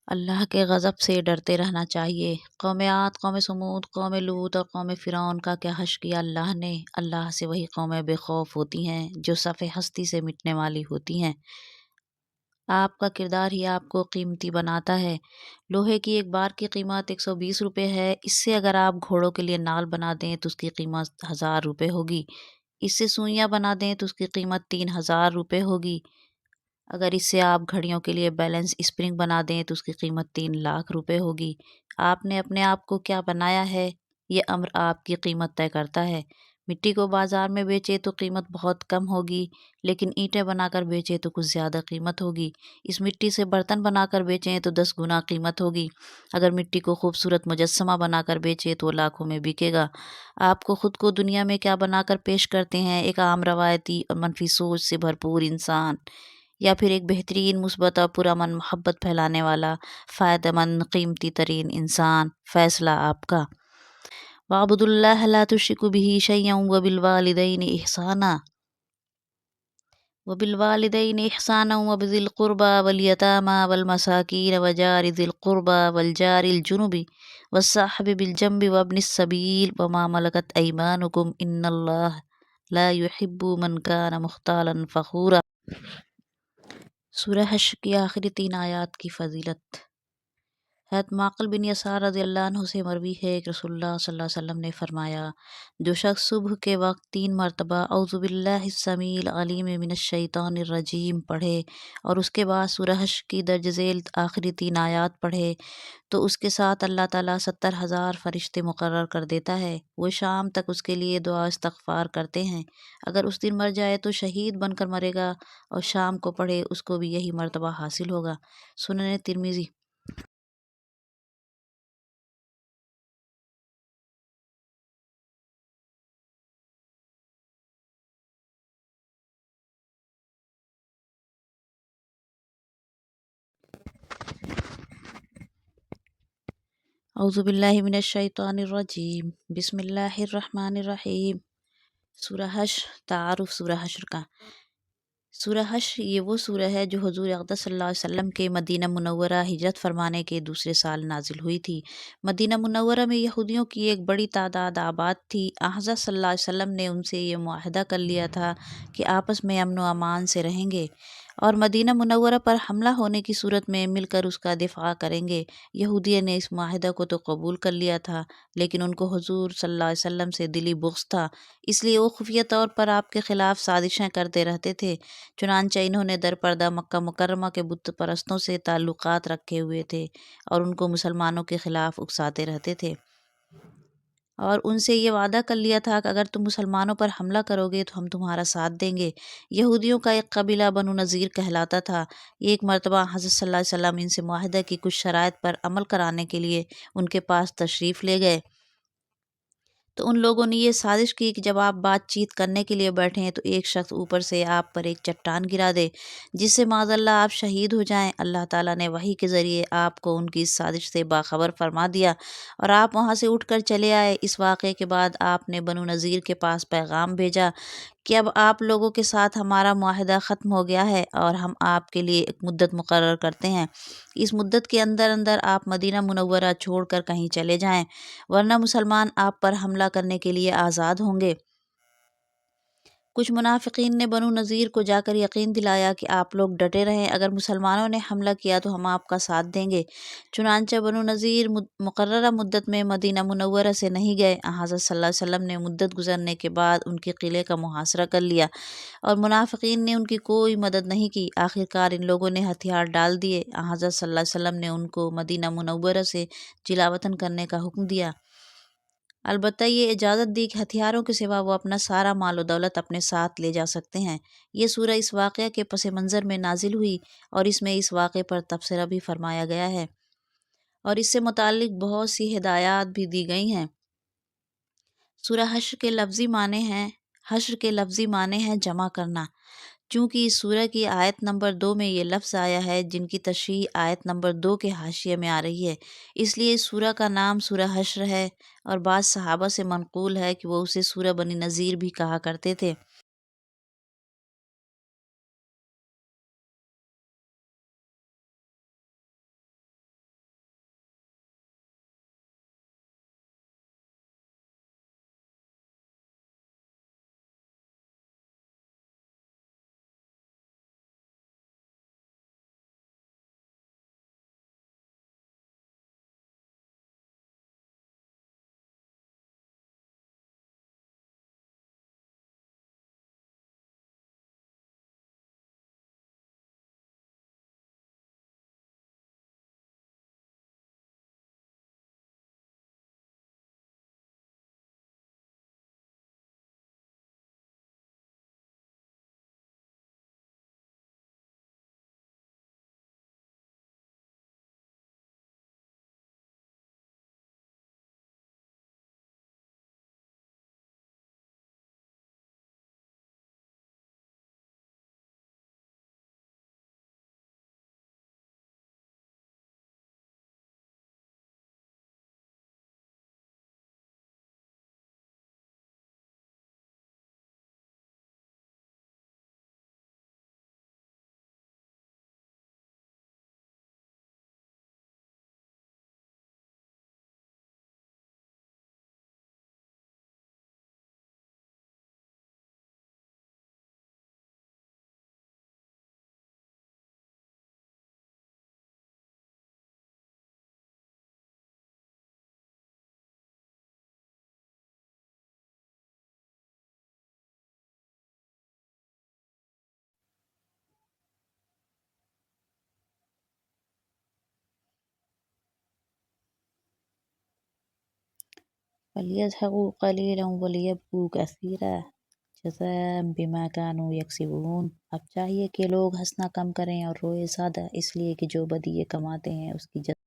اللہ کے غضب سے ڈرتے رہنا چاہیے۔ قوم عاد، قوم سمود، قوم لوط اور قوم فرعون کا کیا حشر کیا اللہ نے۔ اللہ سے وہی قومیں بے خوف ہوتی ہیں جو صف ہستی سے مٹنے والی ہوتی ہیں۔ آپ کا کردار ہی آپ کو قیمتی بناتا ہے۔ لوہے کی ایک بار کی قیمت 120 روپے ہے۔ اس سے اگر آپ گھوڑوں کے لیے نال بنا دیں تو اس کی قیمت 1000 روپے ہوگی۔ اس سے سوئیاں بنا دیں تو اس کی قیمت 3000 روپے ہوگی۔ اگر اس سے آپ گھڑیوں کے لیے بیلنس اسپرنگ بنا دیں تو اس کی قیمت 3 لاکھ روپے ہوگی۔ آپ نے اپنے آپ کو کیا بنایا ہے، یہ امر آپ کی قیمت طے کرتا ہے۔ مٹی کو بازار میں بیچے تو قیمت بہت کم ہوگی، لیکن اینٹیں بنا کر بیچے تو کچھ زیادہ قیمت ہوگی۔ اس مٹی سے برتن بنا کر بیچیں تو 10 گنا قیمت ہوگی۔ اگر مٹی کو خوبصورت مجسمہ بنا کر بیچے تو لاکھوں میں بکے گا۔ آپ کو خود کو دنیا میں کیا بنا کر پیش کرتے ہیں، ایک عام روایتی اور منفی سوچ سے بھرپور انسان، یا پھر ایک بہترین مثبت اور پرامن محبت پھیلانے والا فائدہ مند قیمتی ترین انسان؟ فیصلہ آپ کا۔ وَاعْبُدُوا اللَّهَ لَا تُشْرِكُوا بِهِ شَيْئًا وَبِالْوَالِدَيْنِ إِحْسَانًا وَبِذِي الْقُرْبَى وَالْيَتَامَى وَالْمَسَاكِينِ وَجَارِ ذِي الْقُرْبَى وَالْجَارِ الْجُنُبِ وَالصَّاحِبِ بِالْجَنبِ وَابْنِ السَّبِيلِ وَمَا مَلَكَتْ أَيْمَانُكُمْ إِنَّ اللَّهَ لَا يُحِبُّ مَنْ كَانَ مُخْتَالًا فَخُورًا۔ سورہ حشر کی آخری 3 آیات کی فضیلت۔ حضرت معقل بن یسار رضی اللہ عنہ سے مروی ہے کہ رسول اللہ صلی اللہ علیہ وسلم نے فرمایا، جو شخص صبح کے وقت 3 مرتبہ اعوذ باللہ السمیع العلیم من الشیطان الرجیم پڑھے اور اس کے بعد سورہ حشر کی درج ذیل آخری 3 آیات پڑھے تو اس کے ساتھ اللہ تعالیٰ 70,000 فرشتے مقرر کر دیتا ہے۔ وہ شام تک اس کے لیے دعا استغفار کرتے ہیں۔ اگر اس دن مر جائے تو شہید بن کر مرے گا، اور شام کو پڑھے اس کو بھی یہی مرتبہ حاصل ہوگا۔ سنن ترمذی۔ اعوذ باللہ من الشیطان الرجیم، بسم اللہ الرحمن الرحیم۔ سورہ حشر، تعارف سورہ حشر کا۔ سورہ حشر یہ وہ سورہ ہے جو حضور اقدس صلی اللہ علیہ وسلم کے مدینہ منورہ ہجرت فرمانے کے دوسرے سال نازل ہوئی تھی۔ مدینہ منورہ میں یہودیوں کی ایک بڑی تعداد آباد تھی۔ حضرت صلی اللہ علیہ وسلم نے ان سے یہ معاہدہ کر لیا تھا کہ آپس میں امن و امان سے رہیں گے اور مدینہ منورہ پر حملہ ہونے کی صورت میں مل کر اس کا دفاع کریں گے۔ یہودیوں نے اس معاہدہ کو تو قبول کر لیا تھا، لیکن ان کو حضور صلی اللہ علیہ وسلم سے دلی بغض تھا، اس لیے وہ خفیہ طور پر آپ کے خلاف سازشیں کرتے رہتے تھے۔ چنانچہ انہوں نے در پردہ مکہ مکرمہ کے بت پرستوں سے تعلقات رکھے ہوئے تھے اور ان کو مسلمانوں کے خلاف اکساتے رہتے تھے، اور ان سے یہ وعدہ کر لیا تھا کہ اگر تم مسلمانوں پر حملہ کرو گے تو ہم تمہارا ساتھ دیں گے۔ یہودیوں کا ایک قبیلہ بنو نذیر کہلاتا تھا۔ ایک مرتبہ حضرت صلی اللہ علیہ وسلم ان سے معاہدہ کی کچھ شرائط پر عمل کرانے کے لیے ان کے پاس تشریف لے گئے تو ان لوگوں نے یہ سازش کی کہ جب آپ بات چیت کرنے کے لیے بیٹھیں تو ایک شخص اوپر سے آپ پر ایک چٹان گرا دے جس سے معاذ اللہ آپ شہید ہو جائیں۔ اللہ تعالیٰ نے وحی کے ذریعے آپ کو ان کی اس سازش سے باخبر فرما دیا اور آپ وہاں سے اٹھ کر چلے آئے۔ اس واقعے کے بعد آپ نے بنو نذیر کے پاس پیغام بھیجا کہ اب آپ لوگوں کے ساتھ ہمارا معاہدہ ختم ہو گیا ہے اور ہم آپ کے لیے ایک مدت مقرر کرتے ہیں۔ اس مدت کے اندر اندر آپ مدینہ منورہ چھوڑ کر کہیں چلے جائیں، ورنہ مسلمان آپ پر حملہ کرنے کے لیے آزاد ہوں گے۔ کچھ منافقین نے بنو نذیر کو جا کر یقین دلایا کہ آپ لوگ ڈٹے رہیں، اگر مسلمانوں نے حملہ کیا تو ہم آپ کا ساتھ دیں گے۔ چنانچہ بنو نذیر مقررہ مدت میں مدینہ منورہ سے نہیں گئے۔ حضرت صلی اللہ علیہ وسلم نے مدت گزرنے کے بعد ان کے قلعے کا محاصرہ کر لیا اور منافقین نے ان کی کوئی مدد نہیں کی۔ آخرکار ان لوگوں نے ہتھیار ڈال دیے۔ حضرت صلی اللہ علیہ وسلم نے ان کو مدینہ منورہ سے جلا وطن کرنے کا حکم دیا، البتہ یہ اجازت دی کہ ہتھیاروں کے سوا وہ اپنا سارا مال و دولت اپنے ساتھ لے جا سکتے ہیں۔ یہ سورہ اس واقعہ کے پس منظر میں نازل ہوئی اور اس میں اس واقعے پر تبصرہ بھی فرمایا گیا ہے اور اس سے متعلق بہت سی ہدایات بھی دی گئی ہیں۔ سورہ حشر کے لفظی معنی ہیں جمع کرنا۔ چونکہ اس سورہ کی آیت نمبر 2 میں یہ لفظ آیا ہے جن کی تشریح آیت نمبر 2 کے حاشیے میں آ رہی ہے، اس لیے اس سورہ کا نام سورہ حشر ہے، اور بعض صحابہ سے منقول ہے کہ وہ اسے سورہ بنی نذیر بھی کہا کرتے تھے۔ فَلْيَضْحَكُوا قَلِيلًا وَلْيَبْكُوا كَثِيرًا جزاء بما كانوا یکسبون۔ اب چاہیے کہ لوگ ہنسنا کم کریں اور روئے زیادہ، اس لیے کہ جو بدی یہ کماتے ہیں اس کی